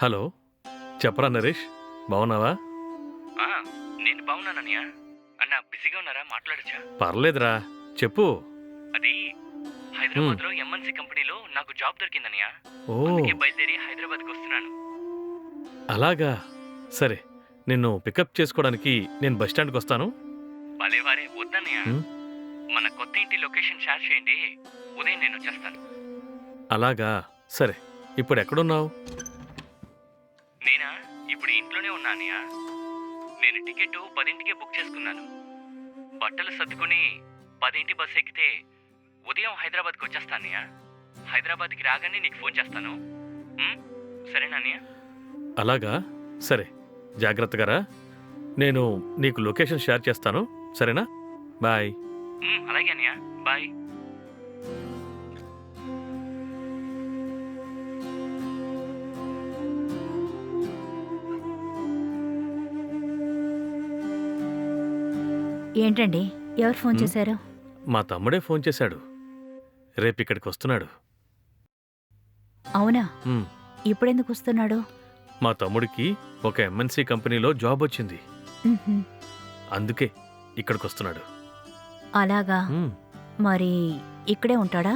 Hello, చెప్పరా నరేష్, బాగున్నావా? ఆ, నేను బాగున్నానన్నయ్య. అన్న బిజీగా ఉన్నారా? మాట్లాడచ్చా? పర్లేదురా, చెప్పు. అది హైదరాబాద్లో ఎంఎన్సీ కంపెనీలో నాకు జాబ్ దొరికిందన్నయ్య. ఓ, అందుకే బయలుదేరి హైదరాబాద్కి వస్తున్నాను. అలాగా. సరే, నిన్ను పికప్ చేసుకోవడానికి నేను బస్ స్టాండ్కి వస్తాను. భలేవారే, వద్దన్నయ్య. ఉమ్, మన కొత్త ఇంటి లొకేషన్ షేర్ చేయండి, ఉదయం నేను వచ్చేస్తాను. అలాగా. సరే, ఇప్పుడు ఎక్కడున్నావు? నేనా ఇప్పుడు ఇంట్లోనే ఉన్నా అన్నయ్య. నేను టికెట్ 10ంటికే బుక్ చేసుకున్నాను. బట్టలు సర్దుకుని 10ంటి బస్ ఎక్కితే ఉదయం హైదరాబాద్కి వచ్చేస్తాను అన్నయ్య. హైదరాబాద్కి రాగానే నీకు ఫోన్ చేస్తాను. ఉమ్, సరేనా అన్నయ్య? అలాగా. సరే, జాగ్రత్తగా రా. నేను నీకు లొకేషన్ షేర్ చేస్తాను, సరేనా? బాయ్. అలాగే అన్నయ్య, బాయ్. ఏంటండి, ఎవరు ఫోన్ ఉమ్, చేశారు? మా తమ్ముడే ఫోన్ చేశాడు. రేపు ఇక్కడికి వస్తున్నాడు. అవునా? ఉమ్, ఇప్పుడెందుకు వస్తున్నాడు? మా తమ్ముడికి ఒక ఎంఎన్సీ కంపెనీలో జాబ్ వచ్చింది. ఉహుం, అందుకే ఇక్కడికి వస్తున్నాడు. అలాగా. ఉమ్, మరి ఇక్కడే ఉంటాడా?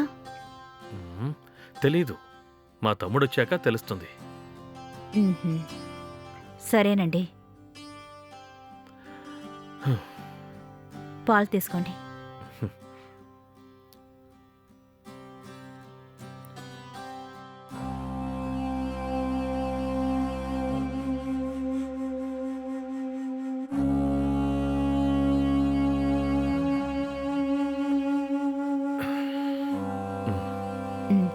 ఉమ్, తెలీదు. మా తమ్ముడు వచ్చాక తెలుస్తుంది. ఉహుం, సరేనండి. హ్మ్. పాలు తీసుకోండి. ఉమ్,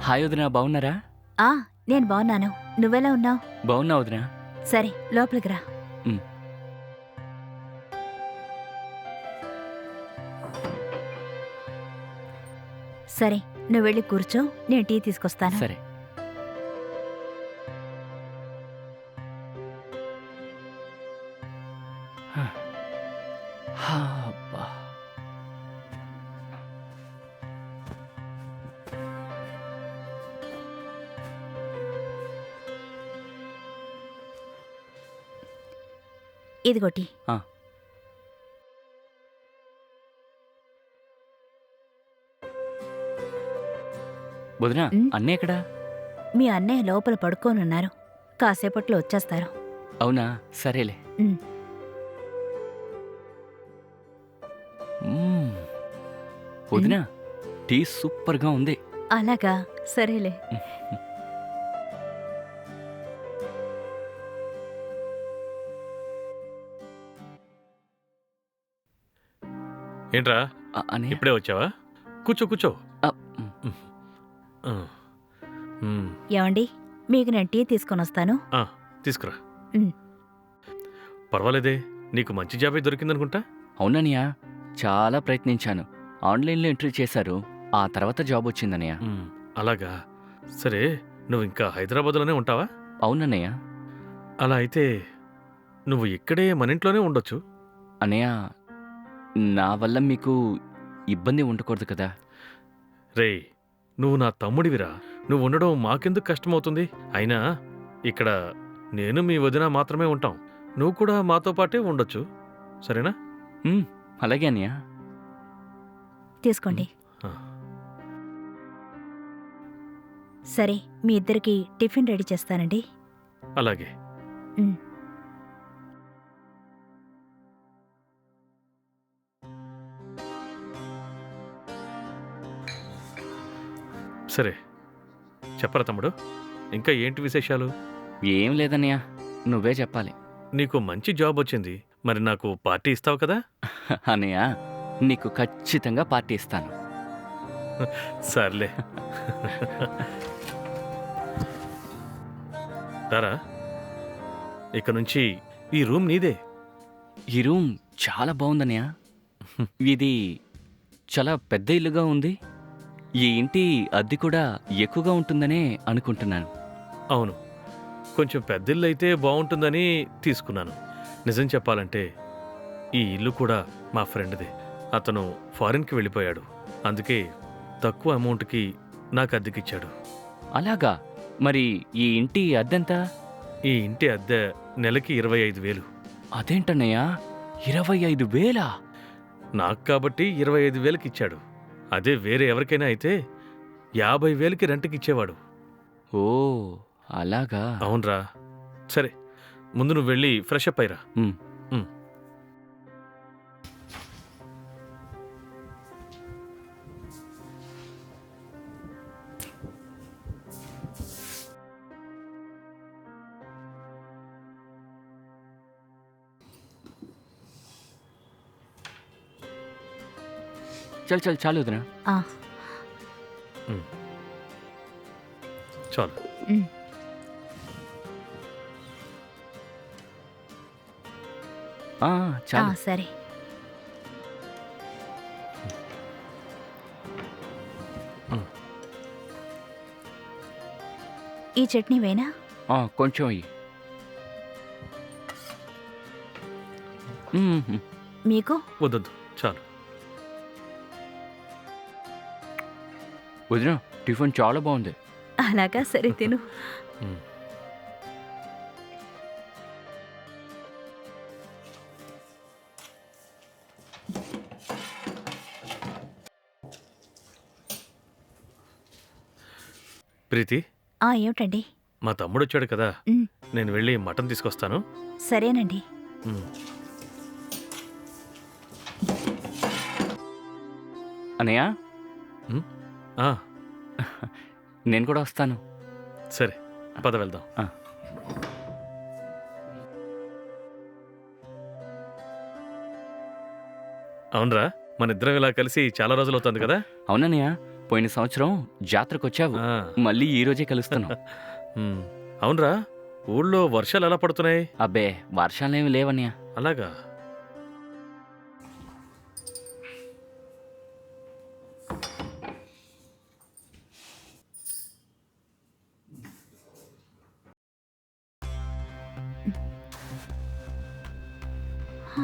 హాయ్ వదినా, బాగున్నారా? ఆ, నేను బాగున్నాను. నువ్వెలా ఉన్నావు? బాగున్నా వదినా. సరే, లోపలికి రా. ఉమ్, సరే, నువ్వు వెళ్ళి కూర్చో, నేను టీ తీసుకొస్తాను. సరే. హా, హా, అబ్బా. ఇదిగో టీ. ఆ, వదినా, ఉమ్, అన్నయ్య ఎక్కడా? మీ అన్నయ్య లోపల పడుకోనున్నారు. కాసేపట్లో వచ్చేస్తారు. అవునా, సరేలే. ఉమ్, మ్మ్. వదినా, టీ సూపర్గా ఉంది. అలాగా, సరేలే. ఏంట్రా, అన్నయ్య. ఇప్పుడే వచ్చావా? కూర్చో కూర్చో. ఆ, మ్, ఆ, ఉమ్, ఏమండి, మీకు నేను టీ తీసుకొని వస్తాను. ఆ, తీసుకురా. ఉమ్, పర్వాలేదే, నీకు మంచి జాబే దొరికిందనుకుంటా. అవునన్నయ్య, చాలా ప్రయత్నించాను. ఆన్లైన్లో ఇంటర్వ్యూ చేశారు, ఆ తర్వాత జాబ్ వచ్చిందన్నయ్య. అలాగా. సరే, నువ్వు ఇంకా హైదరాబాద్లోనే ఉంటావా? అవునన్నయ్య. అలా అయితే నువ్వు ఇక్కడే మన ఇంట్లోనే ఉండొచ్చు. అన్నయ్య, నా వల్ల మీకు ఇబ్బంది ఉండకూడదు కదా. రేయ్, నువ్వు నా తమ్ముడివిరా. నువ్వు ఉండడం మాకెందుకు కష్టమవుతుంది? అయినా ఇక్కడ నేను మీ వదిన మాత్రమే ఉంటాం. నువ్వు కూడా మాతో పాటే ఉండొచ్చు, సరేనా? అలాగే అన్నయ్య. తీసుకోండి. ఆ, సరే, మీ ఇద్దరికి టిఫిన్ రెడీ చేస్తానండి. అలాగే. ఉమ్. సరే, చెప్పరా తమ్ముడు, ఇంకా ఏంటి విశేషాలు? ఏం లేదన్నయ్య, నువ్వే చెప్పాలి. నీకు మంచి జాబ్ వచ్చింది, మరి నాకు పార్టీ ఇస్తావు కదా? అన్నయ్య, నీకు ఖచ్చితంగా పార్టీ ఇస్తాను. సర్లే. రారా, ఇక నుంచి ఈ రూమ్ నీదే. ఈ రూమ్ చాలా బాగుందన్నయ్య. ఇది చాలా పెద్ద ఇల్లుగా ఉంది. ఈ ఇంటి అద్దె కూడా ఎక్కువగా ఉంటుందనే అనుకుంటున్నాను. అవును, కొంచెం పెద్దిల్లు అయితే బాగుంటుందని తీసుకున్నాను. నిజం చెప్పాలంటే ఈ ఇల్లు కూడా మా ఫ్రెండ్దే. అతను ఫారిన్కి వెళ్ళిపోయాడు, అందుకే తక్కువ అమౌంట్కి నాకు అద్దెకిచ్చాడు. అలాగా? మరి ఈ ఇంటి అద్దెంత? ఈ ఇంటి అద్దె నెలకి 25,000. అదేంటన్నయ్య, 25,000? నాకు కాబట్టి 25,000కి ఇచ్చాడు. అదే వేరే ఎవరికైనా అయితే 50,000కి రెంట్కి ఇచ్చేవాడు. ఓ, అలాగా? అవునరా. సరే, ముందు నువ్వు వెళ్ళి ఫ్రెష్ అప్ అయ్యిరా. ఉమ్. ఉమ్. చాలు వదినా. ఆ, చాలు. ఉమ్. ఆ, చాలు. సరే. ఈ చట్నీ వేనా? కొంచెం అయ్యి. మీకు? వద్దొద్దు, చాలు. వదినా, టిఫిన్ చాలా బాగుంది. అలాగా, సరే తిను. ఉమ్. ప్రీతి, ఏమిటండి? మా తమ్ముడు వచ్చాడు కదా, ఉమ్. నేను వెళ్ళి మటన్ తీసుకొస్తాను. సరేనండి. ఉమ్. అన్నయ్య, ఆ, నేను కూడా వస్తాను. సరే, పద వెళ్దాం. ఆ. అవునరా, మన ఇద్దరం ఇలా కలిసి చాలా రోజులు అవుతుంది కదా. అవునన్నయ్య, పోయిన సంవత్సరం జాతరకు వచ్చావు. ఆ. మళ్ళీ ఈ రోజే కలుస్తున్నాం. ఉమ్. అవునరా, ఊళ్ళో వర్షాలు ఎలా పడుతున్నాయి? అబ్బే, వర్షాలేమి లేవన్నయ్య. అలాగా? ఆ.